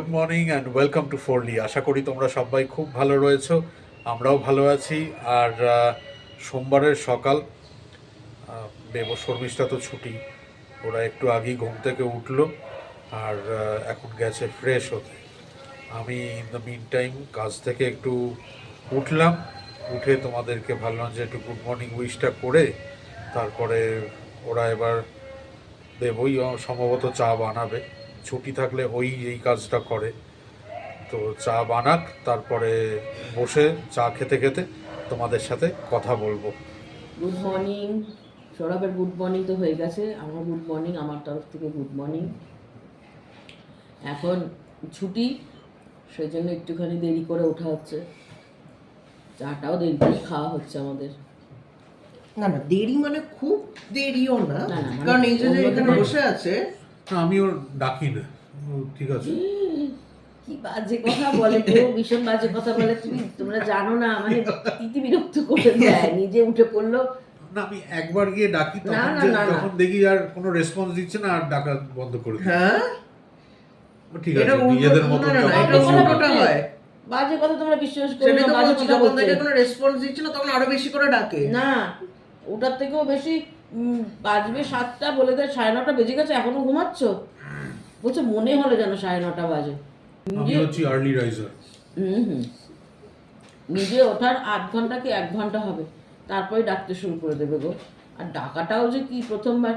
Good morning and welcome to ফোরলি। আশা করি তোমরা সবাই খুব ভালো রয়েছো, আমরাও ভালো আছি। আর সোমবারের সকাল, দেব শর্মিষ্ঠা তো ছুটি, ওরা একটু আগেই ঘুম থেকে উঠলো আর এখন গেছে ফ্রেশ হতে। আমি ইন দ্য মিন টাইম কাজ থেকে একটু উঠলাম, উঠে তোমাদেরকে ভাবলাম যে একটু গুড মর্নিং উইশটা করে তারপরে ওরা এবার দেবই সম্ভবত চা বানাবে, ছুটি থাকলে ওই এই কাজটা করে। তো চা বানাক, তারপরে বসে চা খেতে খেতে তোমাদের সাথে কথা বলবো। Good morning. সৌরভের গুড মর্নিং তো হয়ে গেছে, আমার গুড মর্নিং, আমার তরফ থেকে গুড মর্নিং। এখন ছুটি, সেই জন্য একটুখানি দেরি করে ওঠা হচ্ছে, চাটাও দেরি করে খাওয়া হচ্ছে আমাদের। না না, দেরি মানে খুব দেরিও না, না, না, মানে কারণ এই যে অন্য এখানে দিনে- বসে আছে। না, আমি ওর ডাকি না, ও ঠিক আছে। কি বাজে কথা বলে কেউ, ভীষণ বাজে কথা বলে। তোমরা জানো না, মানে ইতি বিরক্ত করে দেয়, নিজে উঠে পড়লো। না, আমি একবার গিয়ে ডাকি, না, তখন না, না, না। যখন দেখি আর কোনো রেসপন্স দিচ্ছে না আর ডাকা বন্ধ করে দিই। হ্যাঁ, ঠিক এটা আছে, উল্টো- নিজেদের না, মতো না, না, যখন এটা খুশি উল্টোটা ওঠে। হয়। বাজে কথা তোমরা বিশ্বাস করো সেটাই না, তো বাজে বলছি, কথা যখন বলছে। থেকে কোনো রেসপন্স দিচ্ছে না তখন আরো বেশি করে ডাকে। না, ওটার থেকেও বেশি। বাজবে 7টা, বলে দেয় 9:30 বেজে গেছে, এখনো ঘুমাচ্ছ। বলছে মনে হলো যেন 9:30 বাজে। আমি হচ্ছি আর্লি রাইজার। হুম, নিজে ওঠার 8 ঘন্টা কি 1 ঘন্টা হবে, তারপরে ডাকতে শুরু করে দেবে গো। আর ডাকাটাও যে কি, প্রথমবার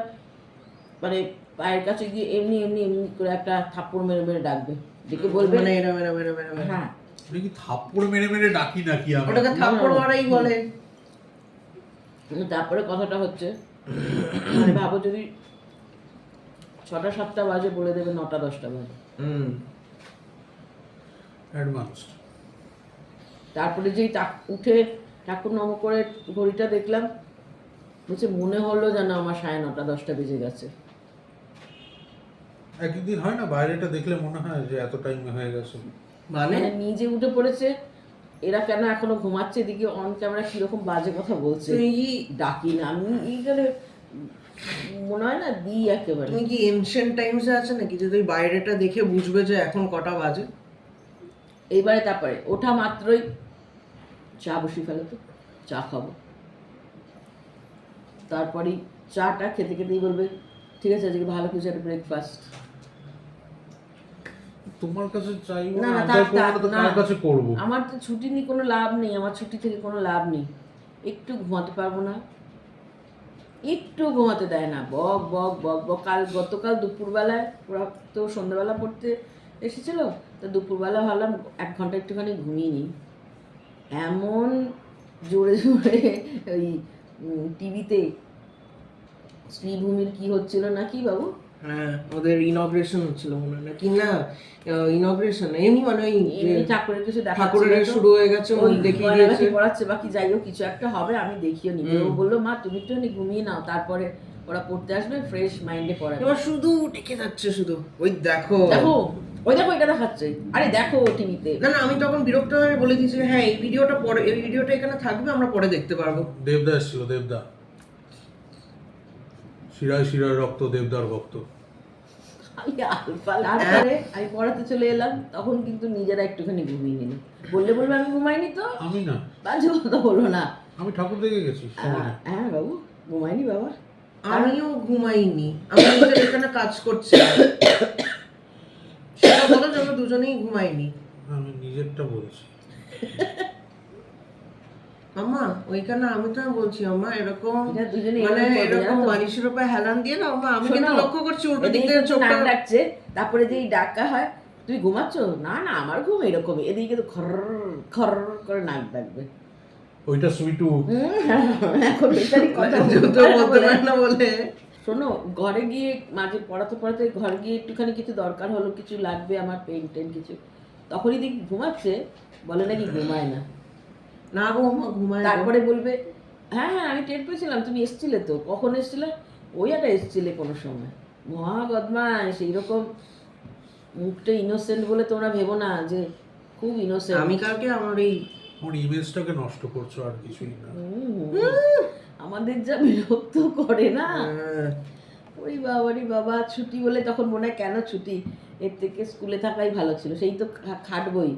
মানে পায়ের কাছে গিয়ে এমনি এমনি এমনি করে একটা থাপ্পড় মেরে মেরে ডাকবে, ডেকে বলবে মানে এরা মেরা মেরা মেরা মেরা। হ্যাঁ। আমি কি থাপ্পড় মেরে মেরে ডাকি নাকি? আমি ওটাকে থাপ্পড় মারাই বলে। তারপরে কথাটা হচ্ছে, মানে ভাবো যদি 6টা 7টা বাজে, বলে দেবে 9টা 10টা বাজে। অ্যাডভান্সড। তারপরে যেই উঠে ঠাকুর নম করে ঘড়িটা দেখলাম, বলছে মনে হলো যেন আমার 9:30 10টা বেজে গেছে। একদিন হয় না, বাইরেটা দেখলে মনে হয় যে এত টাইম হয়ে গেছে। মানে মানে নিজে উঠে পড়েছে, এরা কেন এখনো ঘুমাচ্ছে, এদিকে অন ক্যামেরা কিরকম বাজে কথা বলছে। তুমি ডাকি না আমি, এইখানে মনে হয় না দিই একেবারে। তুমি কি এনশিয়েন্ট টাইমসে আছে নাকি যে তুমি বাইরেটা দেখে বুঝবে যে এখন কটা বাজে? এইবারে তারপরে ওঠা মাত্রই চা বসিয়ে ফেলো তো, চা খাবো। তারপরে চাটা খেতে খেতেই বলবে ঠিক আছে আজকে ভালো কিছু একটা ব্রেকফাস্ট। তোমার কাছে চাইবো না, না, না, আবদার থাক, করবো না, তো না। কার কাছে করবো? আমার তো ছুটি নিয়ে কোনো লাভ নেই, আমার ছুটি থেকে কোনো লাভ নেই। একটু ঘুমাতে পারবো না, একটু ঘুমাতে দেয় না, বক বক বক বক। গতকাল দুপুরবেলায়, ওরা তো সন্ধ্যাবেলা পড়তে এসেছিল, তো দুপুরবেলা ভাবলাম 1 ঘন্টা একটুখানি ঘুমিয়ে নিই। এমন জোরে জোরে ওই টিভিতে শ্রীভূমির কি হচ্ছিল নাকি বাবু, হ্যাঁ, ওদের ইনগ্রেশন হচ্ছিল মনে হয়, নাকি না ইনগ্রেশন এমনি মানে ওই যে এমনি ঠাকুরের কিছু ঠাকুরের দেখাচ্ছিল তো। শুরু হয়ে গেছে, ওই দেখিয়ে গয়নাগাটি দিয়েছে। পড়াচ্ছে বাকি, যাই হোক কিছু একটা হবে, আমি দেখিও নি। ও বললো মা তুমি একটু ঘুমিয়ে নাও, তারপরে ওরা পড়তে আসবে, ফ্রেশ মাইন্ডে পড়াবে। এবার শুধু ডেকে যাচ্ছে শুধু, ওই দেখো দেখো ওই দেখো এটা দেখাচ্ছে, আরে দেখো টিভিতে। না না, আমি তখন বিরক্ত হয়ে বলে দিয়েছি হ্যাঁ এই ভিডিওটা পরে, এই ভিডিওটা এখানে থাকবে, আমরা পরে দেখতে পারবো। দেবদা এসেছিল, দেবদা শিরায় শিরায় রক্ত, দেবদার ভক্ত। তারপরে আমি পড়াতে চলে এলাম, তখন কিন্তু নিজেরা একটুখানি ঘুমিয়ে নিল। বললে বলবে আমি ঘুমাইনি তো, আমি না, বাজে কথা বলো না। আমি ঠাকুর দেখে গেছি সমানে। হ্যাঁ বাবু, ঘুমাইনি বাবা। আমিও ঘুমাইনি, আমি নিজের এখানে কাজ করছি। সেটা বলো যে আমরা দুজনেই ঘুমাইনি। আমি নিজেরটা বলছি। আম্মা ওইখানে আমি তো বলছি আম্মা এরকম এটা দুজনে মানে এরকম করবে, এরকম জানো তো? বালিশের উপরে হেলান দিয়ে না আম্মা, আমি শোনো, কিন্তু লক্ষ্য করছি উল্টো দিক এদিকে থেকে কিন্তু চোখটা নাক ডাকছে, তারপরে যেই ডাকা হয় তুই ঘুমাচ্ছ, না না আমার ঘুম এরকমই, এদিকে কিন্তু খর খর করে নাক ডাকবে। ওইটা সুইটু। এখন বেচারি কথা যত বলতে পারে না বলে। শোনো, ঘরে গিয়ে মাঝে পড়াতে পড়াতে ঘরে গিয়ে একটুখানি কিছু দরকার হলো, কিছু লাগবে আমার, পেন টেন কিছু, তখনই দেখি ঘুমাচ্ছে, বলে নাকি ঘুমায় না। না গো আম্মা ঘুমায় গো। তারপরে বলবে হ্যাঁ হ্যাঁ আমি টের পেয়েছিলাম, তুমি এসছিলে তো, কখন এসছিলে, ওই একটা এসছিলে কোনো সময়, মহা বদমাশ। এইরকম মুখটা ইনোসেন্ট বলে তোমরা ভেবো না যে খুব ইনোসেন্ট। আমি কালকে আমার এই আমার ইমেজটাকে নষ্ট করছো, আর কিছুই না। আমাদের যা বিরক্ত করে না, ওই বাবা ছুটি বলে তখন মনে হয় কেন ছুটি, এর থেকে স্কুলে থাকাই ভালো ছিল, সেই তো খাটবই,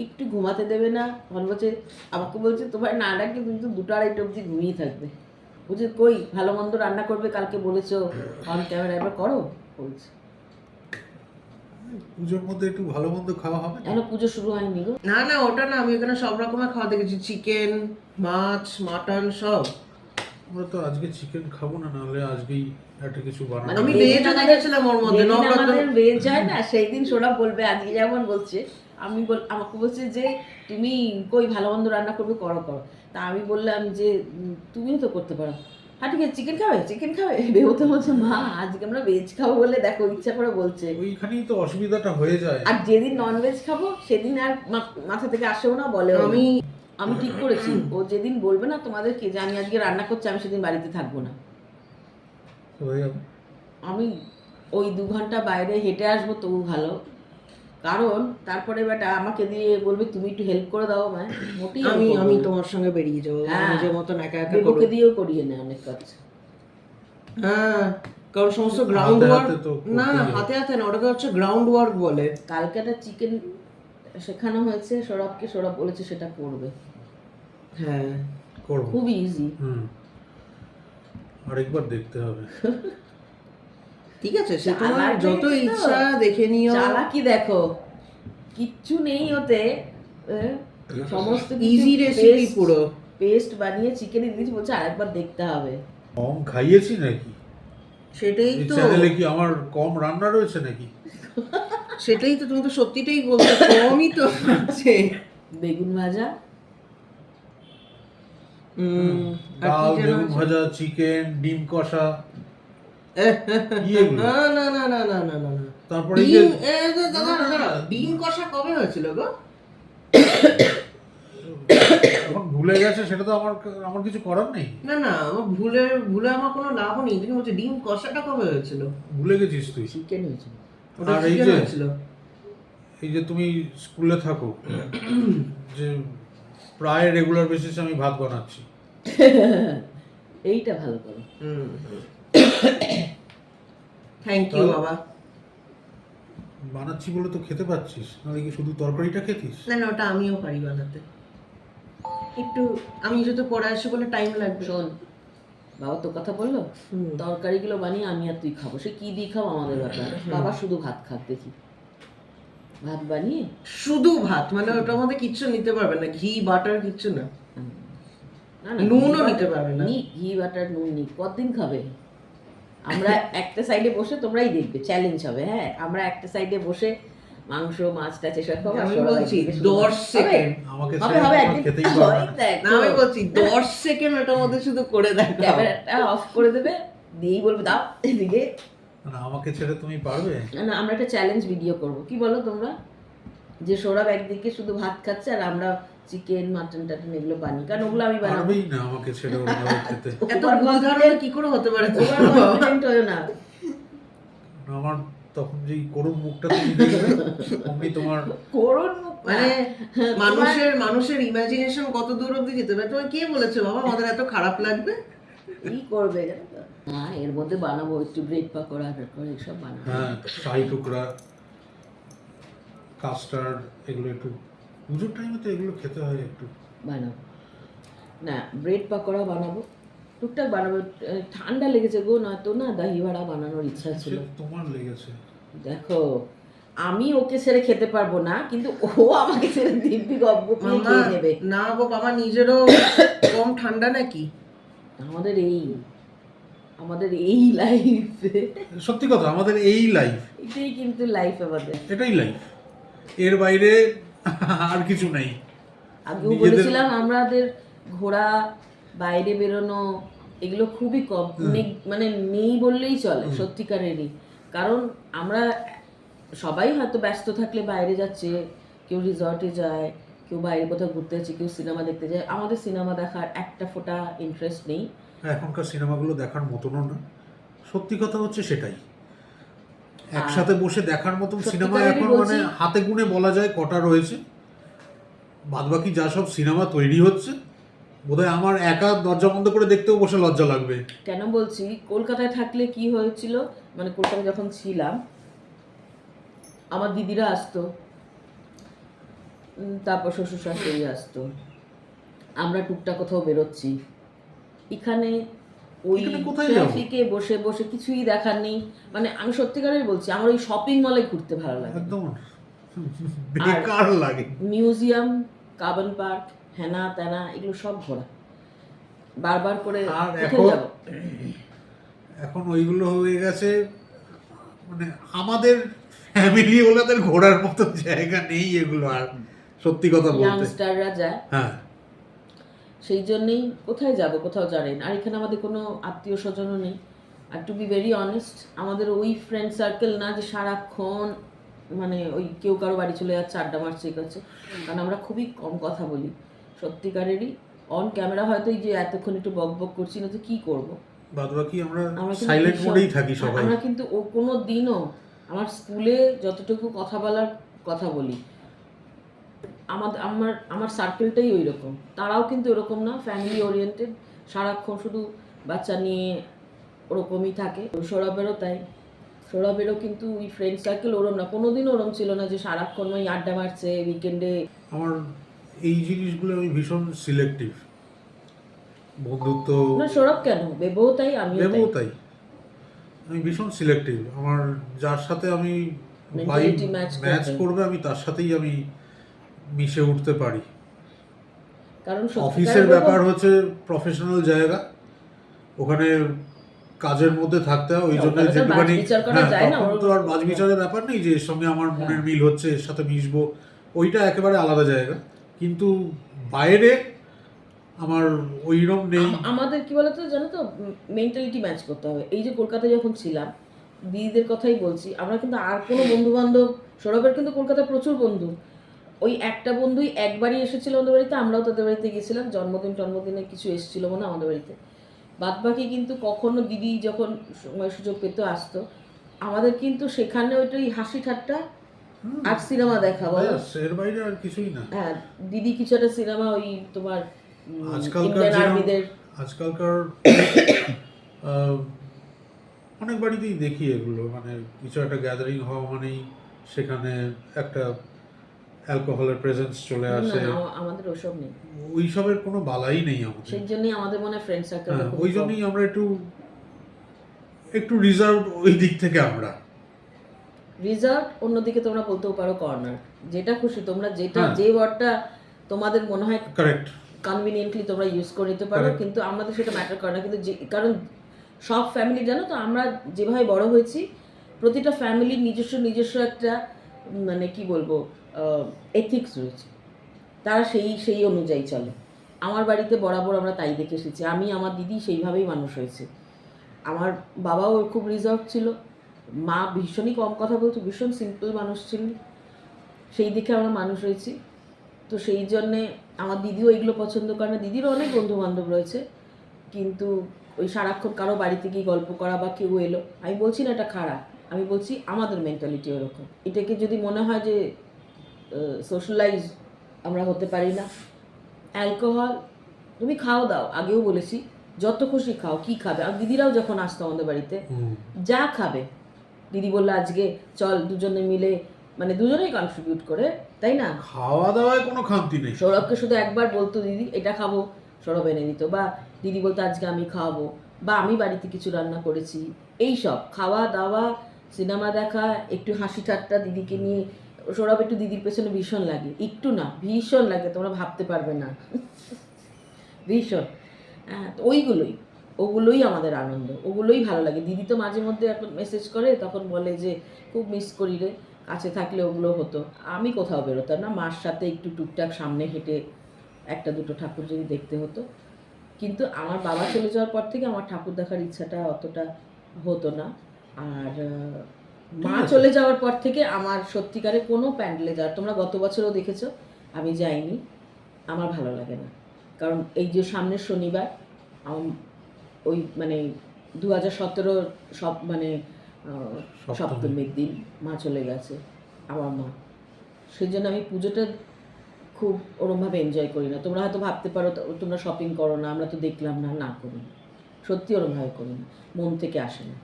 একটু ঘুমাতে দেবে না। তখন বলছে, আমাকে বলছে তোমার না ডাকলে তুমি তো 2টা-2:30 অবধি ঘুমিয়ে থাকবে। বলছে কই ভালো মন্দ রান্না করবে কালকে বলেছো অন ক্যামেরা, এবার করো বলছে। পুজোর মধ্যে একটু ভালো মন্দ খাওয়া হবে না? এখনো পুজো শুরু হয়নি গো। না না, ওটা না, আমি এখানে সব রকমের খাওয়া দেখেছি, চিকেন, মাছ, মাটন সব। আমরা তো আজকে চিকেন খাবো না, নাহলে আজকেই একটা কিছু বানাবো। আমি যেদিন ভেজও আমাদের- দেখেছিলাম ওর মধ্যে, যেদিন নবরত্ন। আমাদের ভেজ হয় না সেই দিন সোনা বলবে, আজকে যেমন বলছে আমাকে বলছে যে তুমি কই ভালো মন্দ রান্না করবে, করো। তা আমি বললাম যে তুমিও তো করতে পারো। হ্যাঁ ঠিক আছে, চিকেন খাবে বেহতে বলছে, মা আজকে আমরা ভেজ খাবো বলে দেখো ইচ্ছা করে বলছে। ওইখানেই তো অসুবিধাটা হয়ে যায়। আর যেদিন ননভেজ খাবো সেদিন আর মাথা থেকে আসেও না, বলেও না। আমি ঠিক করেছি, ও যেদিন বলবে না তোমাদেরকে যে আমি আজকে রান্না করছি, আমি সেদিন বাড়িতে থাকবো না। হয়ে যাবে। আমি ওই 2 ঘন্টা বাইরে হেঁটে আসবো তবু ভালো, কারণ তারপরে বেটা আমাকে দিয়ে বলবে তুমি একটু হেল্প করে দাও আমায়, মোটেই আমি help করবো আমি না। তোমার সঙ্গে বেরিয়ে যাবো, হ্যাঁ। নিজের মতন একা একা বেবুকে করবো। দিয়েও করিয়ে নেয় অনেক কাজ। হ্যাঁ, কারণ সমস্ত গ্রাউন্ড হাতে ওয়ার্ক, হাতে তো করতেই না হবে। হাতে হাতে না, ওটাকে হচ্ছে গ্রাউন্ড ওয়ার্ক বলে। কালকে একটা চিকেন শেখানো হয়েছে সৌরভকে, সৌরভ বলেছে সেটা করবে, হ্যাঁ, করবো। খুব ইজি। আরেকবার দেখতে হবে। ঠিক আছে, সে তোমার চালাক যত হয়েছে তো। ইচ্ছা দেখে নিও। চালাকি দেখো, কিচ্ছু নেই ওতে, সমস্ত ইজি রেসিপি পুরো। পেস্ট বানিয়ে চিকেনে দিয়েছি, বলছে আরেকবার দেখতে হবে। কম খাইয়েছি নাকি? সেটাই এই তো, চ্যানেলে কি আমার কম রান্না রয়েছে নাকি? সেটাই তো, তুমি তো সত্যিটাই বলছো, কমই তো আছে। বেগুন ভাজা, আর কি ডাল, যেন বেগুন আছে? ভাজা, চিকেন, ডিম কষা, কি এগুলো? না না না না না না না না। তারপরে এই যে ডিম, দাঁড়া, ডিম কষা কবে হয়েছিল গো? এখন ভুলে গেছে, সেটা তো আমার কিছু করার নেই। না না, আমার ভুলে আমার কোনো লাভ নেই। তুমি বলছো ডিম কষাটা কবে হয়েছিল? ভুলে গেছিস তুই। চিকেন হয়েছে। ওটা আর এই chicken যে হয়েছিল। এই যে তুমি স্কুলে থাকো, যে প্রায় রেগুলার বেসিসে আমি ভাত বানাচ্ছি। এইটা ভালো করো। থ্যাংক ইউ বাবা। বানাচ্ছি বলে তো খেতে পাচ্ছিস, নাহলে কি শুধু তরকারিটা খেতিস? না না, ওটা আমিও পারি বানাতে। একটু আমি যেহেতু পড়ে আসি বলে টাইম লাগবে। শোন, বাবা তো কথা বললো, হুম। তরকারিগুলো বানিয়ে আমি আর তুই খাবো, সে কি দিয়ে খাবো আমাদের ব্যাপার। বাবা শুধু ভাত খাক দেখি, ভাত বানিয়ে। শুধু ভাত মানে ওটার মধ্যে কিচ্ছু নিতে পারবে না, ঘি বাটার কিচ্ছু না। না নুনও নিতে পারবে না। ঘি বাটার নুন নি, কতদিন খাবে? আমরা একটা সাইডে বসে, তোমরাই দেখবে চ্যালেঞ্জ হবে, হ্যাঁ আমরা একটা সাইডে বসে মাংস মাছ টাছ এসব খাবো, আর আমি সবাই বলছি একদিকে শুধু 10 ভাত। সেকেন্ড। আমাকে হবে ছেড়ে হবে তো একদিন খেতেই পারবে ওই না। দেখ, না আমি বলছি 10 সেকেন্ড ওটার মধ্যে শুধু করে দেখো। ক্যামেরাটা অফ করে দেবে, দিয়েই বলবে দাও এদিকে। না, আমাকে ছেড়ে তুমি পারবে? না আমরা একটা চ্যালেঞ্জ ভিডিও করব, কি বলো তোমরা, যে সৌরভ একদিকে শুধু ভাত খাচ্ছে আর আমরা চিকেন মাটন টাটন এগুলো বানি, কারণ ওগুলো আমি বানাবো। পারবেই না আমাকে ছেড়ে ওইভাবে খেতে। এত ভুল ধারণা কি করে হতে পারে ওভার তোমার? কনফিডেন্ট হয়ো না। আমার তখন যেই করুণ মুখটা তুমি দেখবে, অমনি তোমার করুন মুখ মানে মানে মানুষের ইমাজিনেশন কত দূর অবধি যেতে পারে। তোমার কে বলেছে বাবা আমাদের এত খারাপ লাগবে? কি করবে জানো তো? হ্যাঁ এর মধ্যে বানাবো একটু ব্রেড পাকোড়া করে সব বানাবো। হ্যাঁ, শাহি টুকরা, কাস্টার্ড, এগুলো একটু পুজোর টাইমে তো এগুলো খেতে হয় একটু। বানাবো না, ব্রেড পাকোড়া বানাবো, টুকটাক বানাবো। ঠান্ডা লেগেছে গো, নয়তো না দহি ভাড়া বানানোর ইচ্ছা ছিল। সে তোমার লেগেছে। দেখো আমি ওকে ছেড়ে খেতে পারবো না, কিন্তু ও আমাকে ছেড়ে দিব্যি গপ্প করে মামা খেয়ে নেবে। না গো বাবা, নিজেরও কম ঠান্ডা নাকি? আমাদের এই লাইফে সত্যি কথা, আমাদের এই লাইফ, এটাই কিন্তু লাইফ আমাদের। এটাই লাইফ, এর বাইরে আর কিছু নেই। আগেও নিজেদের- বলেছিলাম আমাদের ঘোরা, বাইরে বেরোনো এগুলো খুবই কম, মানে নেই বললেই চলে সত্যিকারেরই। কারণ আমরা সবাই হয়তো ব্যস্ত থাকলে বাইরে যাচ্ছে, কেউ রিসর্টে যায়, কেউ বাইরে কোথাও ঘুরতে যাচ্ছে, কেউ সিনেমা দেখতে যায়। আমাদের সিনেমা দেখার একটা ফোঁটা ইন্টারেস্ট নেই। এখনকার সিনেমাগুলো দেখার মতনও না, সত্যি কথা হচ্ছে সেটাই। একসাথে বসে দেখার মতন সিনেমা সত্যিকারেরই এখন বলছি। মানে হাতে গুনে বলা যায় কটা রয়েছে। বাদবাকি যা সব সিনেমা তৈরি হচ্ছে, বোধহয় আমার একা দরজা বন্ধ করে দেখতেও বসে লজ্জা লাগবে। কেন বলছি, কলকাতায় থাকলে কি হয়েছিল, মানে কলকাতায় যখন ছিলাম আমার দিদিরা আসতো, তারপর শ্বশুর শাশুড়ি আসতো, আমরা টুকটাক কোথাও বেরোচ্ছি, এখানে ওই এখানে কোথায় যাবো? ট্রাফিকে বসে বসে কিছুই দেখার নেই। মানে আমি সত্যিকারের বলছি, আমার ওই শপিং মলে ঘুরতে ভালো লাগে, একদম বেকার লাগে। মিউজিয়াম, কার্বন পার্ক, হেনা তেনা এগুলো সব ঘোরা, বারবার করে আর কোথায় এখন যাবো? এখন ওইগুলো হয়ে গেছে, মানে আমাদের ফ্যামিলি ওলাদের ঘোরার মতো জায়গা নেই এগুলো আর, সত্যি কথা বলতে। ইয়াংস্টাররা যায়, হ্যাঁ, সেই জন্যেই কোথায় যাব, কোথাও জানেন। আর এখানে আমাদের কোনো আত্মীয় স্বজনও নেই। আর টু বি ভেরি অনেস্ট, আমাদের ওই ফ্রেন্ড সার্কেল না যে সারাক্ষণ মানে ওই কেউ কারো বাড়ি চলে যাচ্ছে, আড্ডা মারছে, এ করছে। কারণ আমরা খুবই কম কথা বলি সত্যিকারেরই। অন ক্যামেরা হয়তো এই যে এতক্ষণ একটু বক বক করছি না, তো কী করবো, বাদ বাকি আমরা আমরা কিন্তু সাইলেন্ট ভীষণ- মোডেই থাকি সবাই। আমরা কিন্তু ও কোনো দিনও, আমার স্কুলে যতটুকু কথা বলার কথা বলি, আমার সার্কেলটাই ওই রকম। তারাও কিন্তু ওরকম না, ফ্যামিলি ওরিয়েন্টেড, সারাক্ষণ শুধু বাচ্চা নিয়ে ওরকমই থাকে। সৌরভেরও তাই, সৌরভেরও কিন্তু ওই ফ্রেন্ড সার্কেল ওরম না, কোনোদিনও ওরম ছিল না যে সারাক্ষণ ওই আড্ডা মারছে উইকেন্ডে। আমার এই জিনিসগুলো আমি ভীষণ সিলেক্টিভ, বন্ধুত্ব না সৌরভ কেন, বেবও তাই, আমিও তাই। দেবও তাই। আমি ভীষণ সিলেক্টিভ, আমার যার সাথে আমি Mentality match ম্যাচ করবে। করবে আমি তার সাথেই আমি মিশে উঠতে পারি। কারণ অফিসের ব্যাপার হচ্ছে প্রফেশনাল জায়গা, ওখানে কাজের মধ্যে থাকতে হয়, ওই জন্য ওখানে তো যেটুখানি বাছবিচার করা হ্যাঁ, যায় না, তখন ওর- তো আর বাছবিচারের ব্যাপার নেই যে এর সঙ্গে আমার মনের মিল হচ্ছে, এর সাথে মিশবো, ওইটা একেবারে আলাদা জায়গা। কিন্তু বাইরে আমার ওইরকম নেই। আমাদের কি বলতো জানো তো, মেন্টালিটি ম্যাচ করতে হবে। এই যে কলকাতায় যখন ছিলাম, দিদিদের কথাই বলছি, আমরা কিন্তু আর কোনো বন্ধু বান্ধব, সৌরভের কিন্তু কলকাতায় প্রচুর বন্ধু, ওই একটা বন্ধুই একবারই এসেছিল আমাদের বাড়িতে, আমরাও তাদের বাড়িতে গেছিলাম, জন্মদিনে কিছু এসেছিল মনে হয় আমাদের বাড়িতে। বাদবাকি কিন্তু কখনো দিদি যখন সময় সুযোগ পেতো আসতো, আমাদের কিন্তু সেখানে ওইটাই হাসি ঠাট্টা আর সিনেমা দেখা, বলো। ব্যাস, এর বাইরে আর কিছুই না। হ্যাঁ, দিদি কিছু একটা সিনেমা ওই তোমার আজকালকার ইন্ডিয়ান যেরকম- আর্মিদের, আজকালকার আহ, অনেক বাড়িতেই দেখি এগুলো, মানে কিছু একটা গ্যাদারিং হওয়া মানেই সেখানে একটা অ্যালকোহলের প্রেজেন্স চলে না আসে। না, আমাদের ওসব নেই। ওইসবের কোনো বালাই নেই আমাদের। সেই জন্যই আমাদের মনে হয় ফ্রেন্ড সার্কেলটা হ্যাঁ, খুব ওই জন্যই আমরা একটু একটু রিজার্ভ ওই দিক থেকে আমরা। রিজার্ভ, অন্যদিকে তোমরা বলতেও পারো কর্নার, যেটা খুশি তোমরা, যেটা হ্যাঁ। যে ওয়ার্ডটা তোমাদের মনে হয় কারেক্ট। কনভিনিয়েন্টলি তোমরা ইউজ করে নিতে পারো, Correct. কিন্তু আমাদের সেটা ম্যাটার করে না। কিন্তু কারণ সব ফ্যামিলি, জানো তো, আমরা যেভাবে বড় হয়েছি, প্রতিটা ফ্যামিলির নিজস্ব নিজস্ব একটা মানে কি বলবো এথিক্স রয়েছে, তারা সেই সেই অনুযায়ী চলে। আমার বাড়িতে বরাবর আমরা তাই দেখে এসেছি, আমি আমার দিদি সেইভাবেই মানুষ হয়েছে। আমার বাবাও খুব রিজার্ভ ছিল, মা ভীষণই কম কথা বলতো, ভীষণ সিম্পল মানুষ ছিল, সেই দিকে আমরা মানুষ হয়েছি। তো সেই জন্যে আমার দিদিও এগুলো পছন্দ করে না। দিদিরও অনেক বন্ধু বান্ধব রয়েছে, কিন্তু ওই সারাক্ষণ কারো বাড়িতে গিয়ে গল্প করা বা কেউ এলো, আমি বলছি না এটা খারাপ, আমি বলছি আমাদের মেন্টালিটি ওরকম। এটাকে যদি মনে হয় যে সোশ্যালাইজ আমরা হতে পারি না, অ্যালকোহল তুমি খাও দাও, আগেও বলেছি, যত খুশি খাও, কি খাবে। আর দিদিরাও যখন আসতো আমাদের বাড়িতে, যা খাবে, দিদি বললো আজকে চল দুজনে মিলে, মানে দুজনেই কন্ট্রিবিউট করে, তাই না। খাওয়া দাওয়ায় কোনো খামতি নেই। সৌরভকে শুধু একবার বলতো দিদি এটা খাবো, সৌরভ এনে দিত, বা দিদি বলতো আজকে আমি খাওয়াবো, বা আমি বাড়িতে কিছু রান্না করেছি। এই সব খাওয়া দাওয়া, সিনেমা দেখা, একটু হাসি ঠাট্টা দিদিকে নিয়ে। সৌরভ একটু দিদির পেছনে ভীষণ লাগে, একটু না ভীষণ লাগে, তোমরা ভাবতে পারবে না ভীষণ। হ্যাঁ, তো ওগুলোই আমাদের আনন্দ, ওগুলোই ভালো লাগে। দিদি তো মাঝে মধ্যে এখন মেসেজ করে, তখন বলে যে খুব মিস করি রে, কাছে থাকলে ওগুলো হতো। আমি কোথাও বেরোতাম না, মার সাথে একটু টুকটাক সামনে হেঁটে একটা দুটো ঠাকুর যদি দেখতে হতো। কিন্তু আমার বাবা চলে যাওয়ার পর থেকে আমার ঠাকুর দেখার ইচ্ছাটা অতটা হতো না। আর মা চলে যাওয়ার পর থেকে আমার সত্যিকারে কোনো প্যান্ডেলে যাওয়ার, তোমরা গত বছরও দেখেছো আমি যাইনি, আমার ভালো লাগে না। কারণ এই যে সামনের শনিবার ওই মানে 2017 সব মানে সপ্তমীর দিন মা চলে গেছে, আমার মা। সেই জন্য আমি পুজোটা খুব ওরমভাবে এনজয় করি না। তোমরা হয়তো ভাবতে পারো তোমরা শপিং করো না, আমরা তো দেখলাম না, না করি না, সত্যি ওরমভাবে করি না, মন থেকে আসে না।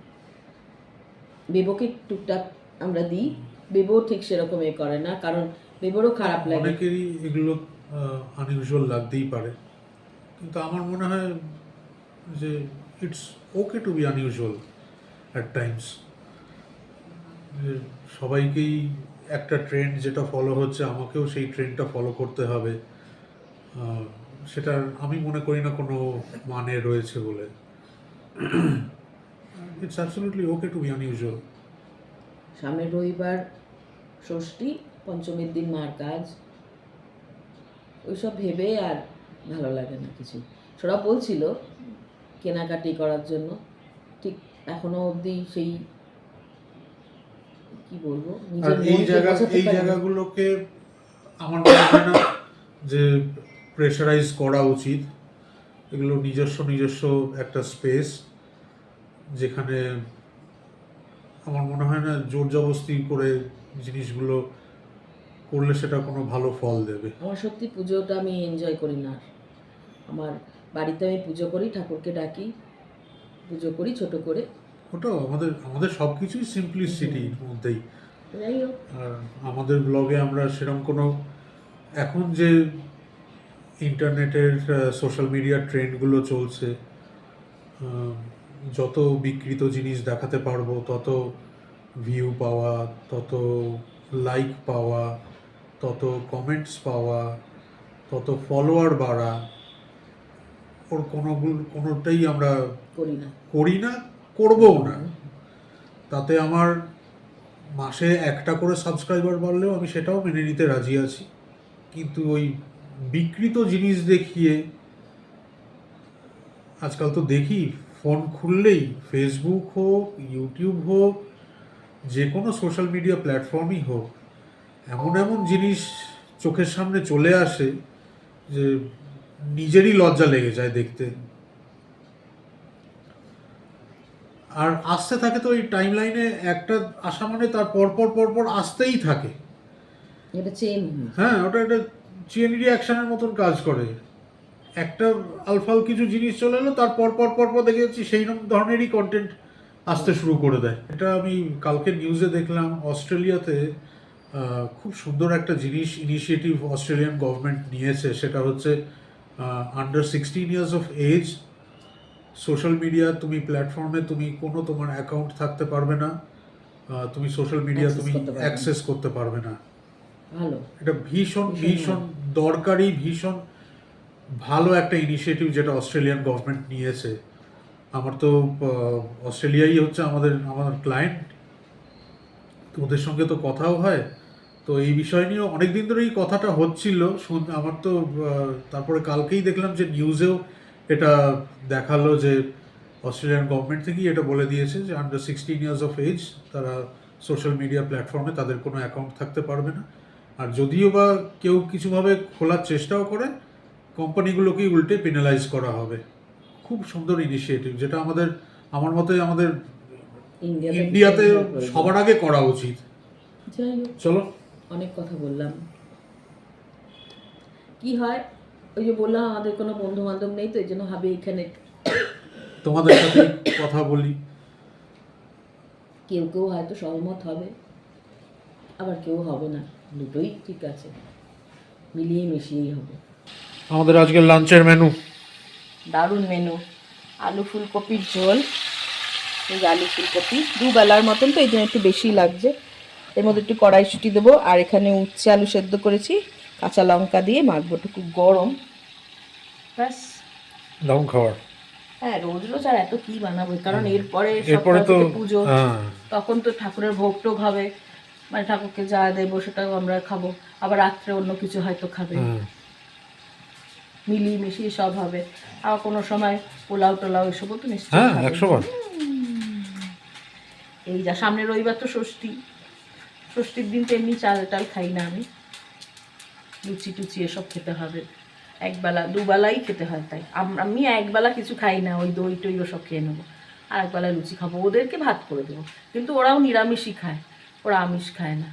বেবোকে টুকটাক আমরা দিই, বেবো ঠিক সেরকম এ করে না, কারণ বেবোরও খারাপ লাগে। অনেকেরই এগুলো আনইউজুয়াল লাগতেই পারে, কিন্তু আমার মনে হয় যে it's okay to be unusual at times. সবাইকেই একটা ট্রেন্ড যেটা ফলো হচ্ছে, আমাকেও সেই ট্রেন্ডটা ফলো করতে হবে, সেটা আমি মনে করি না কোনো মানে রয়েছে বলে। It's absolutely okay to be unusual. সামনের রবিবার ষষ্ঠী, পঞ্চমীর দিন মার কাজ, ওইসব ভেবে আর ভালো লাগে না কিছু। সৌরভ বলছিল কেনাকাটি করার জন্য, ঠিক এখনো অবধি সেই কি বলবো, আর নিজের এই মনকে বোঝাতে পারি না। জায়গাগুলোকে আমার মনে হয় না যে প্রেশারাইজ করা উচিত। এগুলো নিজস্ব একটা স্পেস, যেখানে আমার মনে হয় না জোর জবরদস্তি করে জিনিসগুলো করলে সেটা কোনো ভালো ফল দেবে। আমার সত্যি পুজোটা আমি এনজয় করি না। আমার বাড়িতে আমি পুজো করি, ঠাকুরকে ডাকি, পুজো করি ছোট করে। ওটাও আমাদের সব কিছুই সিম্পলিসিটির মধ্যেই। যাই হোক, আর আমাদের ব্লগে আমরা সেরকম কোনো, এখন যে ইন্টারনেটের সোশ্যাল মিডিয়ার ট্রেন্ডগুলো চলছে, যত বিকৃত জিনিস দেখাতে পারবো তত ভিউ পাওয়া, তত লাইক পাওয়া, তত কমেন্টস পাওয়া, তত ফলোয়ার বাড়া, ওর কোনোটাই আমরা করি না। করবও না। তাতে আমার মাসে একটা করে সাবস্ক্রাইবার বাড়লেও আমি সেটাও মেনে নিতে রাজি আছি, কিন্তু ওই বিকৃত জিনিস দেখিয়ে, আজকাল তো দেখি ফোন খুললেই ফেসবুক হোক, ইউটিউব হোক, যে কোনো সোশ্যাল মিডিয়া প্ল্যাটফর্মই হোক, এমন এমন জিনিস চোখের সামনে চলে আসে যে নিজেরই লজ্জা লেগে যায় দেখতে। আর আসতে থাকে তো এই টাইম লাইনে একটা আসা মানে তার পরপর আসতেই থাকে। এটা চেন। হ্যাঁ, ওটা একটা চেন রিয়াকশনের মতন কাজ করে। একটা আলফাল কিছু জিনিস চলে এলো, তার পরপর দেখে যাচ্ছি সেই ধরনেরই কন্টেন্ট আসতে শুরু করে দেয়। এটা আমি কালকে নিউজে দেখলাম, অস্ট্রেলিয়াতে খুব সুন্দর একটা ইনিশিয়েটিভ অস্ট্রেলিয়ান গভর্নমেন্ট নিয়েছে। সেটা হচ্ছে under 16 years of age social media প্ল্যাটফর্মে কোনো তোমার অ্যাকাউন্ট থাকতে পারবে না, তুমি সোশ্যাল মিডিয়া অ্যাক্সেস করতে পারবে না। ভালো, এটা ভীষণ দরকারি, ভীষণ ভালো একটা ইনিশিয়েটিভ যেটা অস্ট্রেলিয়ান গভর্নমেন্ট নিয়েছে। আমার তো অস্ট্রেলিয়াই হচ্ছে আমার ক্লায়েন্ট, তো ওদের সঙ্গে তো কথাও হয়, তো এই বিষয় নিয়েও অনেক দিন ধরে এই কথাটা হচ্ছিল। আমার তো তারপরে কালকেই দেখলাম যে নিউজেও এটা দেখালো যে অস্ট্রেলিয়ান গভর্নমেন্ট থেকেই এটা বলে দিয়েছে যে আন্ডার 16 ইয়ার্স অফ এজ তারা সোশ্যাল মিডিয়া প্ল্যাটফর্মে তাদের কোনো অ্যাকাউন্ট থাকতে পারবে না। আর যদিও বা কেউ কিছুভাবে খোলার চেষ্টাও করে, কোম্পানিগুলোকেই উল্টে পেনালাইজ করা হবে। খুব সুন্দর ইনিশিয়েটিভ, যেটা আমার মতে আমাদের ইন্ডিয়াতে সবার আগে করা উচিত। যাই হোক, চলো, অনেক কথা বললাম। কি হয়, ওই যে বললাম আমাদের কোনো বন্ধু বান্ধব নেই, তো এই জন্য ভাবে এখানে তোমাদের সাথে কথা বলি। কেউ হয়তো সহমত হবে, আবার কেউ হবে না, দুটোই ঠিক আছে, মিলিয়ে মিশিয়েই হবে। আমাদের আজকের লাঞ্চের মেনু দারুণ মেনু, আলু ফুলকপির ঝোল, এই আলু ফুলকপি দুবেলার মতন, তো এই জন্য একটু বেশি লাগছে। এর মধ্যে একটু কড়াইশুঁটি দেবো, আর এখানে উচ্ছে আলু সেদ্ধ করেছি, কাঁচা লঙ্কা দিয়ে মাখবো, একটু গরম, ব্যাস। দারুণ খাবার। হ্যাঁ, রোজ আর এত কি বানাবো, কারণ এরপরে তো পুজো, তখন তো ঠাকুরের ভোগ টোগ হবে, মানে ঠাকুরকে যা দেবো সেটাও আমরা খাবো, আবার রাত্রে অন্য কিছু হয়তো খাবে, মিলিয়ে মিশিয়ে সব হবে। আবার কোনো সময় পোলাও টোলাও এসবও তো নিশ্চয়ই খাবে। 100বার। এই যা সামনের রবিবার তো ষষ্ঠীর দিন তো এমনি চাল টাল খাই না আমি, লুচি টুচি এসব খেতে হবে, একবেলা দুবেলাই খেতে হয়, তাই আমি একবেলা কিছু খাই না, ওই দই টই ওসব খেয়ে নেবো, আর একবেলা লুচি খাবো, ওদেরকে ভাত করে দেবো, কিন্তু ওরাও নিরামিষই খায়, ওরা আমিষ খায় না।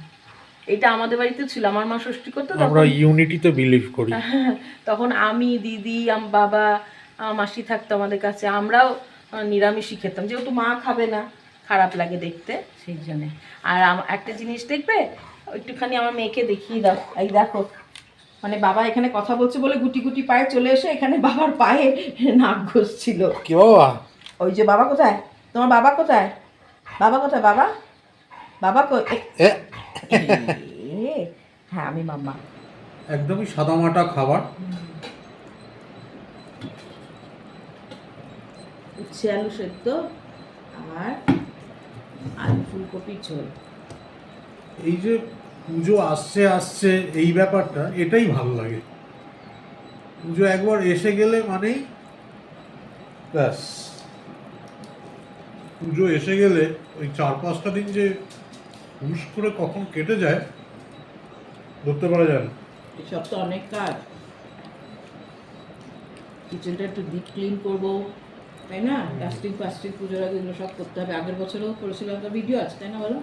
এটা আমাদের বাড়িতে ছিল, আমার মা ষষ্ঠী করতো আমরা তখন। ইউনিটিতে বিলিভ করি। তখন আমি, দিদি, বাবা, মাসি থাকতো আমাদের কাছে, আমরাও নিরামিষই খেতাম, যেহেতু মা খাবে না, খারাপ লাগে দেখতে, সেই জন্যে। আর একটা জিনিস দেখবে, একটুখানি আমার মেয়েকে দেখিয়ে দাও, এই দেখো, মানে বাবা এখানে কথা বলছে বলে গুটি গুটি পায়ে চলে এসে এখানে বাবার পায়ে নাক ঘষছিল। কি বাবা? ওই যে বাবা কোথায়, তোমার বাবা কোথায়, বাবা কোথায়, বাবা, বাবা এ, হ্যাঁ আমি মাম্মা। একদমই সাদামাটা খাবার। উচ্ছে আলু সেদ্ধ আর আলু ফুলকপির ঝোল। এই যে পুজো আসছে এই ব্যাপারটা, এটাই ভালো লাগে। পুজো একবার এসে গেলে মানেই ব্যাস, পুজো এসে গেলে ওই 4-5টা দিন যে হুশ করে কখন কেটে যায় ধরতে পারা যায় না। এসব তো অনেক কাজ, কিচেনটা একটু ডিপ ক্লিন করবো, তাই না, ডাস্টিং ফাস্টিং পুজোর আগে এগুলো সব করতে হবে। আগের বছরও করেছিলাম, একটা ভিডিও আছে, তাই না বলো?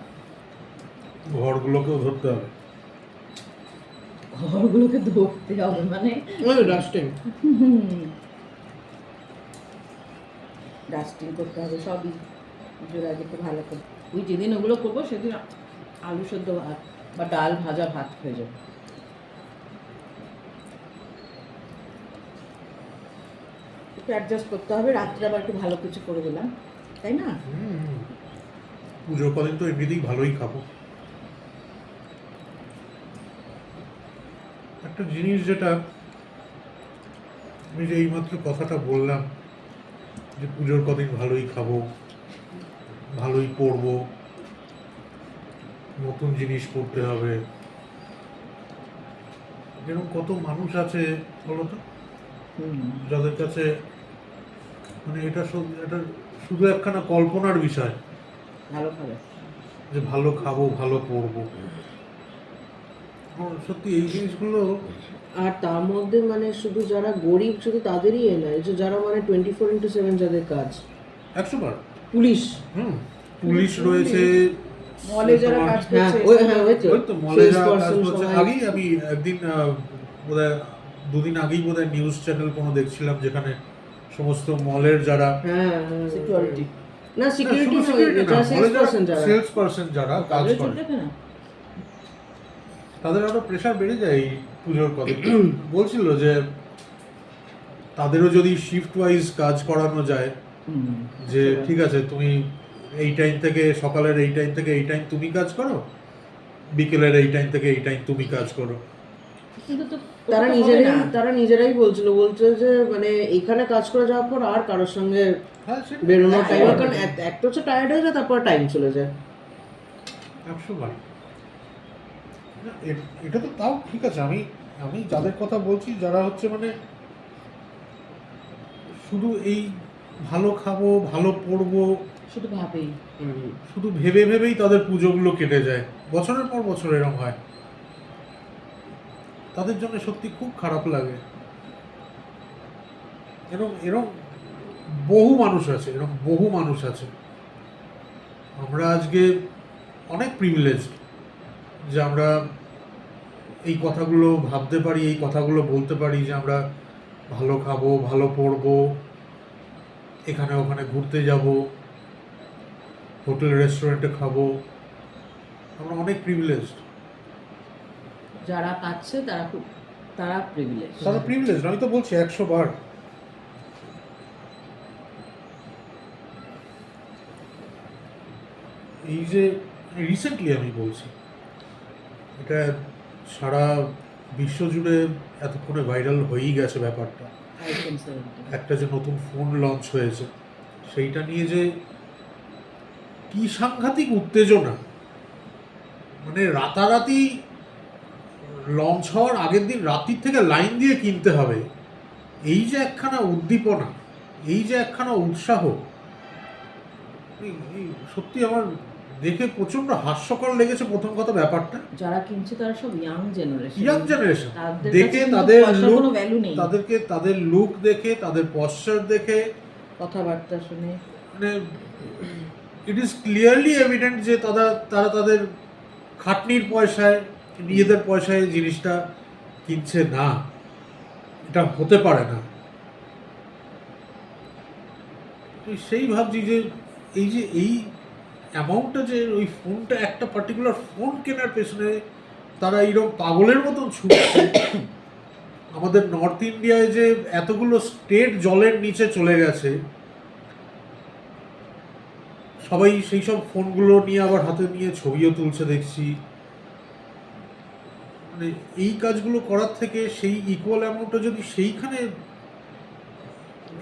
ঘরগুলোকেও ধরতে হবে। ঘরগুলোকে ধরতে হবে মানে ডাস্টিং ডাস্টিং করতে হবে সবই পুজোর আগে, তো ভালো করে। ওই যেদিন ওগুলো করবো সেদিন আলু সেদ্ধ ভাত বা ডাল ভাজা ভাত হয়ে যাবে। একটু অ্যাডজাস্ট করতে হবে, রাত্রে আবার একটু ভালো কিছু করে দিলাম, তাই না? পুজোর কদিন তো এমনিতেই ভালোই খাবো। একটা জিনিস যেটা আমি যে এইমাত্র কথাটা বললাম, যে পুজোর কদিন ভালোই খাবো, ভালোই পরবো, নতুন জিনিস পড়তে হবে, এরকম কত মানুষ আছে বলতো, যাদের কাছে মানে এটা শুধু একখানা কল্পনার বিষয় ভালো খাবে। যে ভালো খাবো, ভালো পরবো। সত্যি এই জিনিসগুলো আর তার মধ্যে মানে শুধু যারা গরিব শুধু তাদেরই নয়, যে যারা মানে 24/7 যাদের কাজ, 100 বার। পুলিশ, পুলিশ রয়েছে, মলে যারা তোমার- কাজ হ্যাঁ করছে, ওই হ্যাঁ ওই তো ওই তো মলে Sales যারা কাজ person করছে। সবাই। আগেই আমি একদিন বোধহয় 2 দিন আগেই বোধহয় নিউজ চ্যানেল কোনো দেখছিলাম, যেখানে সমস্ত মলের যারা হ্যাঁ সিকিউরিটি, না সিকিউরিটি যারা সেলস পারসন যারা সেলস পারসন যারা কাজ তাদের করে, দেখে না। তাদের আরো প্রেশার বেড়ে যায় এই পুজোর কদিন। বলছিল যে তাদেরও যদি শিফট ওয়াইজ কাজ করানো যায়, যে ঠিক আছে তুমি এই টাইম থেকে, সকালের এই টাইম থেকে এই টাইম তুমি কাজ করো, বিকেলের এই টাইম থেকে এই টাইম তুমি কাজ করো। কিন্তু তো তারা ওটা তো হবে নিজেরাই না। তারা নিজেরাই বলছে যে মানে এখানে কাজ করে যাওয়ার পর আর কারোর সঙ্গে হ্যাঁ, সেটা বেরোনোর টাইম, 100 বার। কারণ একটা হচ্ছে টায়ার্ড হয়ে যায়, তারপর টাইম চলে যায়। 100 বার। না, এটা তো তাও ঠিক আছে। আমি আমি যাদের কথা বলছি, যারা হচ্ছে মানে শুধু এই ভালো খাবো, ভালো পরবো, শুধু ভাবেই। শুধু ভেবে ভেবেই তাদের পুজোগুলো কেটে যায়, বছরের পর বছর এরকম হয়, তাদের জন্য সত্যি খুব খারাপ লাগে। এরকম এরকম বহু মানুষ আছে, এরকম বহু মানুষ আছে। আমরা আজকে অনেক প্রিভিলেজড যে আমরা এই কথাগুলো ভাবতে পারি, এই কথাগুলো বলতে পারি, যে আমরা ভালো খাবো, ভালো পরবো, এখানে ওখানে ঘুরতে যাব, হোটেল রেস্টুরেন্টে খাবো। আমরা অনেক প্রিভিলেজড। যারা পাচ্ছে তারা প্রিভিলেজ। তারা প্রিভিলেজড, আমি তো বলছি 100 বার। এই যে রিসেন্টলি আমি বলছি, এটা সারা বিশ্ব জুড়ে এতক্ষণে ভাইরাল হয়েই গেছে ব্যাপারটা, একটা যে নতুন ফোন লঞ্চ হয়েছে, সেইটা নিয়ে যে কি সাংঘাতিক উত্তেজনা, মানে রাতারাতি লঞ্চ হওয়ার আগের দিন রাত্রির থেকে লাইন দিয়ে কিনতে হবে, এই যে একখানা উদ্দীপনা, এই যে একখানা উৎসাহ, এই সত্যি আমার দেখে প্রচন্ড হাস্যকর লেগেছে প্রথম কথা ব্যাপারটা। যারা কিনছে তারা সব ইয়াং জেনারেশন, ইয়াং জেনারেশন তাদের দেখে, কাছে তাদের পয়সার লুক, কোনো ভ্যালু নেই। তাদের লুক দেখে, তাদের পশ্চার দেখে, কথাবার্তা শুনে মানে ইট ইজ ক্লিয়ারলি এভিডেন্ট যে তারা তাদের খাটনির পয়সায়, নিজেদের পয়সায় জিনিসটা কিনছে না, এটা হতে পারে না। তো সেই ভাবছি যে এই অ্যামাউন্টটা, যে ওই ফোনটা, একটা পার্টিকুলার ফোন কেনার পেছনে তারা এইরকম পাগলের মতন ছুটছে। আমাদের নর্থ ইন্ডিয়ায় যে এতগুলো স্টেট জলের নিচে চলে গেছে, সবাই সেই সব ফোনগুলো নিয়ে আবার হাতে নিয়ে ছবিও তুলছে দেখছি। মানে এই কাজগুলো করার থেকে সেই ইকুয়াল অ্যামাউন্টটা যদি সেইখানে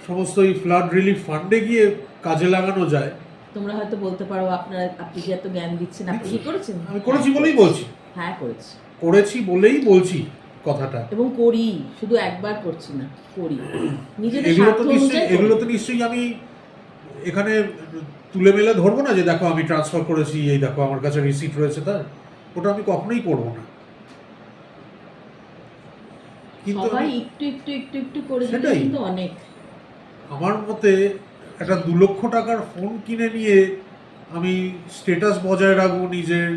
সমস্ত এই ফ্লাড রিলিফ ফান্ডে গিয়ে কাজে লাগানো যায়। তোমরা হয়তো বলতে পারো আপনি কি এত জ্ঞান দিচ্ছেন, আপনি কি করেছেন? আমি করেছি বলেই বলছি, হ্যাঁ করেছি বলেই বলছি কথাটা। এবং করি, শুধু একবার করছি না, করি নিজেদের এগুলো স্বার্থ তো নিশ্চয়ই, অনুযায়ী এগুলো করি। তো নিশ্চয়ই আমি এখানে তুলে মেলে ধরবো না যে দেখো আমি ট্রান্সফার করেছি, এই দেখো আমার কাছে রিসিট রয়েছে তার। ওটা আমি কখনোই করবো না। কিন্তু সবাই আমি- একটু একটু একটু একটু করে দিলে সেটাই। কিন্তু অনেক। আমার মতে একটা 2 লক্ষ টাকার ফোন কিনে নিয়ে আমি স্ট্যাটাস বজায় রাখবো, নিজের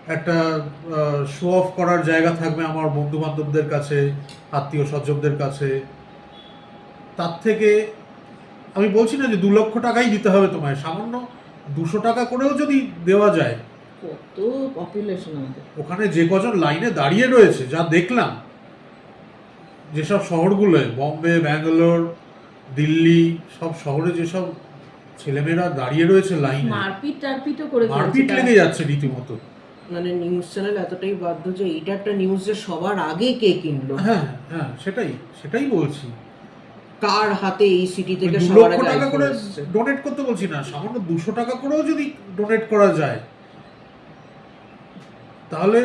একটা শো অফ করার জায়গা থাকবে আমার বন্ধু বান্ধবদের কাছে, আত্মীয় স্বজনদের কাছে। তার থেকে আমি বলছি না যে 2 লক্ষ টাকাই দিতে হবে তোমায়, সামান্য 200 টাকা করেও যদি দেওয়া যায়। কত পপুলেশন আমাদের। ওখানে যে কজন লাইনে দাঁড়িয়ে রয়েছে, যা দেখলাম, যেসব শহরগুলোয়, বম্বে, ব্যাঙ্গালোর, দিল্লি, সব শহরে যেসব ছেলেমেয়েরা দাঁড়িয়ে রয়েছে লাইনে, মারপিট টারপিটও করে মারপিট ফেলছে লেগে যাচ্ছে রীতিমতো। মানে নিউজ চ্যানেল এতটাই বাধ্য যে এটা একটা নিউজ যে সবার আগে কে কিনলো, হ্যাঁ হ্যাঁ, সেটাই বলছি। কার হাতে এই সিটি থেকে 2 সবার লক্ষ আগে টাকা iPhone করে এসছে। ডোনেট করতে বলছি না, সামান্য 200 টাকা করেও যদি ডোনেট করা যায়, তাহলে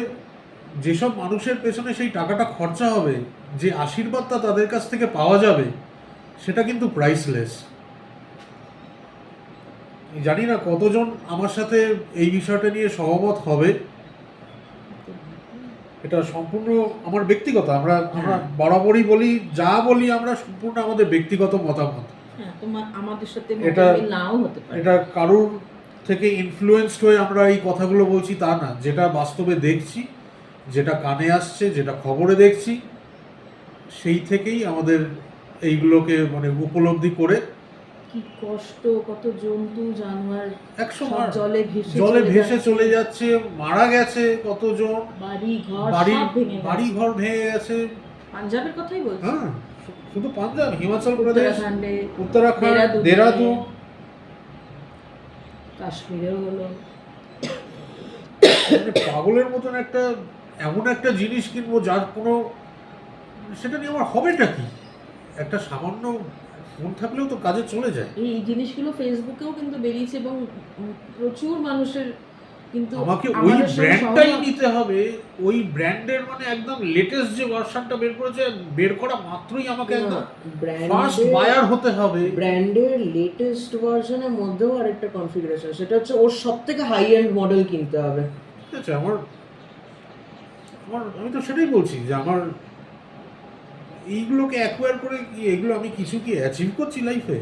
যেসব মানুষের পেছনে সেই টাকাটা খরচা হবে, যে আশীর্বাদটা তাদের কাছ থেকে পাওয়া যাবে, সেটা কিন্তু প্রাইসলেস। জানি না কতজন আমার সাথে এই বিষয়টা নিয়ে সহমত হবে। এটা সম্পূর্ণ আমার ব্যক্তিগত, আমরা বরাবরই বলি, যা বলি আমরা সম্পূর্ণ আমাদের ব্যক্তিগত মতামত। হ্যাঁ, তোমার আমাদের সাথে এটা- মতমিল নাও হতে পারে। এটা কারোর থেকে ইনফ্লুয়েন্সড হয়ে আমরা এই কথাগুলো বলছি তা না, যেটা বাস্তবে দেখছি, যেটা কানে আসছে, যেটা খবরে দেখছি, সেই থেকেই আমাদের এইগুলোকে মানে উপলব্ধি করে কি কষ্ট, কত জন্তু জানোয়ার একশো সব জলে ভেসে ভেসে যাচ্ছে। চলে যাচ্ছে, মারা গেছে কতজন, বাড়ি ঘর বাড়ি সব ভেঙে বাড়ি গেছে। ঘর ভেঙে গেছে। পাঞ্জাবের কথাই বলছি। হ্যাঁ, শুধু পাঞ্জাব, হিমাচল প্রদেশ, উত্তরাখণ্ডে, উত্তরাখণ্ড, দেরাদুন, কাশ্মীরেও হলো। মানে পাগলের মতন একটা এমন একটা জিনিস কিনবো যার কোনো, সেটা নিয়ে আমার হবেটা কি? একটা সামান্য ফোন থাকলেও তো কাজে চলে যায়। এই জিনিসগুলো ফেসবুকেও কিন্তু বেরিয়েছে এবং প্রচুর মানুষের কিন্তু আমাকে ওই আমাদের সঙ্গে ব্র্যান্ডটাই সহমত। নিতে হবে, ওই ব্র্যান্ডের মানে একদম লেটেস্ট যে ভার্সনটা বের করেছে, বের করা মাত্রই আমাকে একদম ফার্স্ট বায়ার হতে হবে। ব্র্যান্ডের লেটেস্ট ভার্সনের মধ্যেও আরেকটা কনফিগারেশন, সেটা হচ্ছে ওর সব থেকে হাই এন্ড মডেল কিনতে হবে। ঠিক আছে, আমার আমি তো সেটাই বলছি যে আমার এইগুলোকে অ্যাকোয়ার করে কি, এগুলো আমি কিছু কি অ্যাচিভ করছি লাইফে?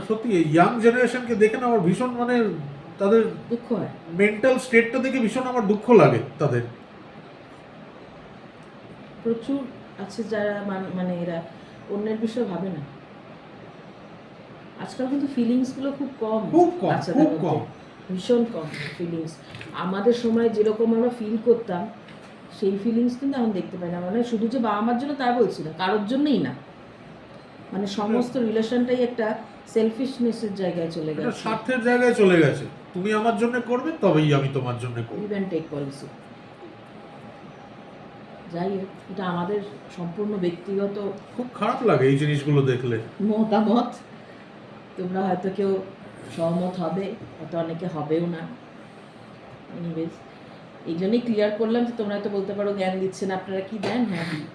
সত্যি এই ইয়াং জেনারেশনকে দেখে না আমার ভীষণ মানে তাদের দুঃখ হয়। মেন্টাল স্টেটটা দেখে ভীষণ আমার দুঃখ লাগে তাদের। প্রচুর আছে যারা মানে এরা অন্যের বিষয়ে ভাবে না। আজকাল কিন্তু ফিলিংসগুলো খুব কম, খুব কম, বাচ্চাদের খুব কম। মধ্যে। ভীষণ কম ফিলিংস। আমাদের সময় যেরকম আমরা ফিল করতাম, সেই ফিলিংস কিন্তু এখন দেখতে পাই না। মানে শুধু যে বাবা মার জন্য তা বলছি না, কারোর জন্যই না। মানে সমস্ত রিলেশনটাই একটা সেলফিশনেসের জায়গায় চলে এটা গেছে। স্বার্থের জায়গায় চলে গেছে। তুমি আমার জন্য করবে, তবেই আমি তোমার জন্য করব। Give and take policy. যাই হোক, এটা আমাদের সম্পূর্ণ ব্যক্তিগত খুব খারাপ লাগে এই জিনিসগুলো দেখলে। মতামত। তোমরা হয়তো কেউ সহমত হবে, হয়তো অনেকে হবেও না। এনিওয়েজ, এই জন্যই ক্লিয়ার করলাম যে তোমরা হয়তো বলতে পারো জ্ঞান দিচ্ছেন, আপনারা কি দেন? হ্যাঁ, দিই,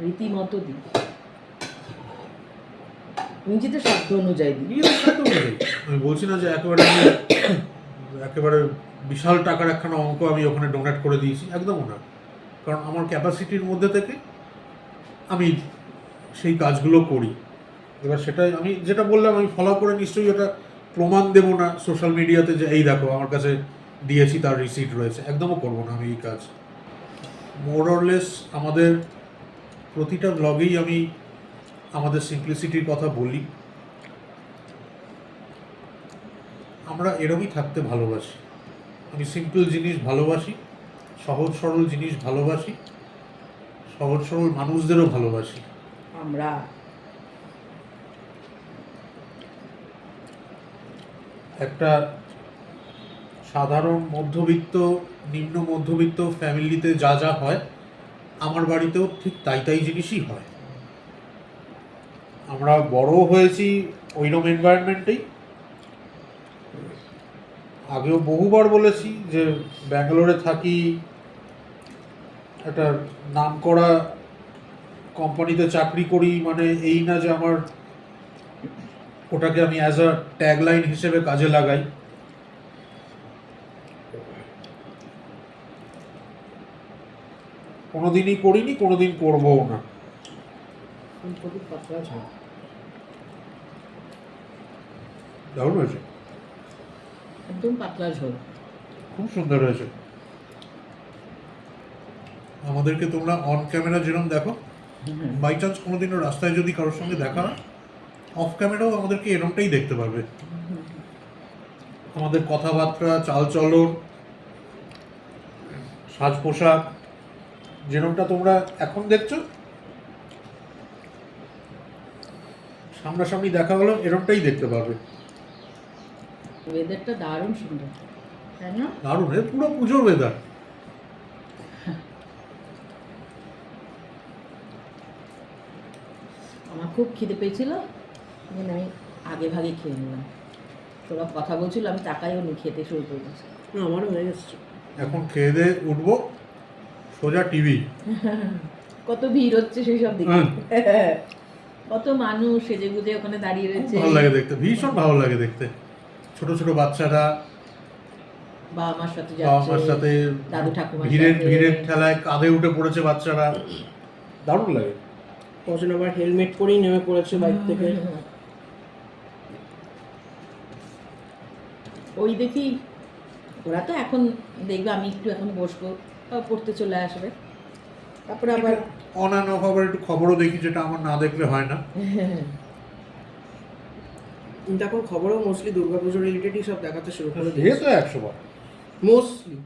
রীতিমতো দিই, নিজেদের সাধ্য অনুযায়ী দিই। নিজের সাধ্য অনুযায়ী। আমি বলছি না যে একেবারে বিশাল টাকার একখানা অঙ্ক আমি ওখানে ডোনেট করে দিয়েছি, একদমও না। কারণ আমার ক্যাপাসিটির মধ্যে থেকে আমি সেই কাজগুলো করি। এবার সেটাই আমি যেটা বললাম, আমি ফলো করে নিশ্চয়ই ওটা প্রমাণ দেবো না সোশ্যাল মিডিয়াতে যে এই দেখো আমার কাছে দিয়েছি, তার রিসিট রয়েছে, একদমও করবো না আমি এই কাজ। মোরলেস আমাদের প্রতিটা ব্লগেই আমি আমাদের সিম্পলিসিটির কথা বলি। আমরা এরকমই থাকতে ভালোবাসি। আমি সিম্পল জিনিস ভালোবাসি, সহজ সরল জিনিস ভালোবাসি, সহজ সরল মানুষদেরও ভালোবাসি। আমরা একটা সাধারণ মধ্যবিত্ত, নিম্ন মধ্যবিত্ত ফ্যামিলিতে যা যা হয় আমার বাড়িতেও ঠিক তাই তাই জিনিসই হয়। আমরা বড় হয়েছি ওইরকম এনভায়রনমেন্টেই। আগেও বহুবার বলেছি যে ব্যাঙ্গালোরে থাকি, একটা নামকরা কোম্পানিতে চাকরি করি, মানে এই না যে আমার ওটাকে আমি অ্যাজ আ ট্যাগলাইন হিসেবে কাজে লাগাই। কোনোদিনই করিনি, কোনোদিন করবও না। ফুলকপি পাতলা ঝাল। দারুণ হয়েছে, একদম পাতলা ঝোল। খুব সুন্দর হয়েছে। আমাদেরকে তোমরা অন ক্যামেরা যেরকম দেখো, বাই চান্স কোনোদিনও রাস্তায় যদি কারোর সঙ্গে দেখা হয়, অফ ক্যামেরাও আমাদেরকে এরকমটাই দেখতে পারবে। আমাদের কথাবার্তা, চালচলন, সাজ পোশাক যেরকমটা তোমরা এখন দেখছো, সামনাসামনি দেখা হলো এরকমটাই দেখতে পারবে। ওয়েদারটা দারুণ সুন্দর, তাই না? দারুণ, এ পুরো পুজোর ওয়েদার। আমার খুব খিদে পেয়েছিল, মানে আমি আগে ভাগে খেয়ে নিলাম। তোরা কথা বলছিল, আমি তাকাইও নি, খেতে শুরু করে দিয়েছি। আমারও হয়ে গেছে। এখন খেয়ে দিয়ে উঠবো, সোজা টিভি। কত ভিড় হচ্ছে সেই সব দিকে, কত মানুষ সেজে গুজে ওখানে দাঁড়িয়ে রয়েছে। ভালো লাগে দেখতে, ভীষণ ভালো লাগে দেখতে। ছোট ছোট বাচ্চারা বাবা মার সাথে বাবা মার যাচ্ছে, সাথে দাদু ঠাকুমার ভিড়ের সাথে। ভিড়ের ঠেলায় কাঁধে উঠে পড়েছে বাচ্চারা, দারুণ লাগে। কজন আবার হেলমেট পরেই নেমে পড়েছে বাইক থেকে। ওই দেখি ওরা তো এখন দেখবে আমি একটু এখন বসবো, তারপর পড়তে চলে আসবে, তারপরে আবার অন অ্যান্ড অফ আবার একটু খবরও দেখি, যেটা আমার না দেখলে হয় না। কিন্তু এখন খবরও মোস্টলি দুর্গাপুজো রিলেটেডই সব দেখাতে শুরু করে এ দিয়েছে তো 100 বার। মোস্টলি।